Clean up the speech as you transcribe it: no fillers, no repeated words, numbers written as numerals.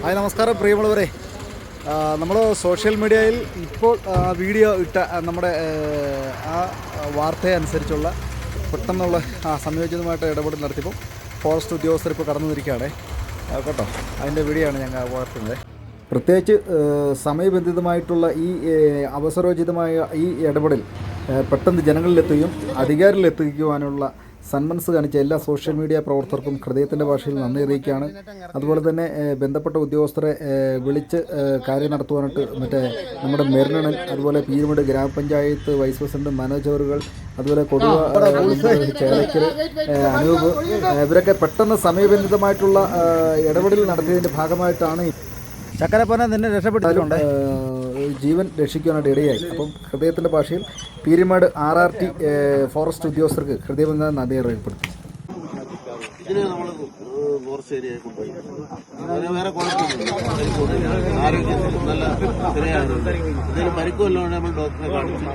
Hi നമസ്കാരം പ്രിയമുള്ളവരെ. നമ്മൾ സോഷ്യൽ മീഡിയയിൽ ഇപ്പോൾ വീഡിയോ ഇട്ട നമ്മുടെ ആ വാർത്തയെ അനുസരിച്ചുള്ള പെട്ടെന്നുള്ള സംയോജിതമായിട്ട് ഇടപെടൽ നടത്തിയപ്പോൾ ഫോറസ്റ്റ് ഉദ്യോഗസ്ഥർ ഇപ്പോൾ കടന്നു നിൽക്കുകയാണ് കേട്ടോ. അതിൻ്റെ വീഡിയോ ആണ് ഞങ്ങൾ വളർത്തുന്നത്. പ്രത്യേകിച്ച് സമയബന്ധിതമായിട്ടുള്ള ഈ അവസരോചിതമായ ഈ ഇടപെടൽ പെട്ടെന്ന് ജനങ്ങളിലെത്തുകയും അധികാരികളിലെത്തിക്കുവാനുള്ള സന്മനസ് കാണിച്ച എല്ലാ സോഷ്യൽ മീഡിയ പ്രവർത്തകർക്കും ഹൃദയത്തിൻ്റെ ഭാഷയിൽ നന്ദി അറിയിക്കുകയാണ്. അതുപോലെ തന്നെ ബന്ധപ്പെട്ട ഉദ്യോഗസ്ഥരെ വിളിച്ച് കാര്യം നടത്തുവാനായിട്ട് നമ്മുടെ മെറിനൺ, അതുപോലെ പീരുമേട് ഗ്രാമപഞ്ചായത്ത് വൈസ് പ്രസിഡന്റ് മനോജ് അവറുകൾ, അതുപോലെ കൊടുവ ചേലക്കൽ അനൂപ്, ഇവരൊക്കെ പെട്ടെന്ന് സമയബന്ധിതമായിട്ടുള്ള ഇടപെടൽ നടത്തിയതിൻ്റെ ഭാഗമായിട്ടാണ് ചക്കരപ്പന നിന്നെ രക്ഷപ്പെട്ടിട്ടുണ്ട്, ജീവൻ രക്ഷിക്കാനായിട്ട് ഇടയായി. അപ്പം ഹൃദയത്തിൻ്റെ ഭാഷയിൽ പീരുമേട് RRT ഫോറസ്റ്റ് ഉദ്യോഗസ്ഥർക്ക് ഹൃദയബന്ധ നന്ദി രേഖപ്പെടുത്തി. ഇതിന് നമ്മൾ ഫോറസ്റ്റ് ഏരിയയിൽ കൊണ്ടുപോയി വേറെ കുഴപ്പമൊന്നുമില്ല. ആരോഗ്യത്തിൽ നല്ല സ്ഥിരയാണ്. എന്തെങ്കിലും പരിക്കുമല്ലോ നമ്മൾ ഡോക്ടറെ കാണിച്ചു.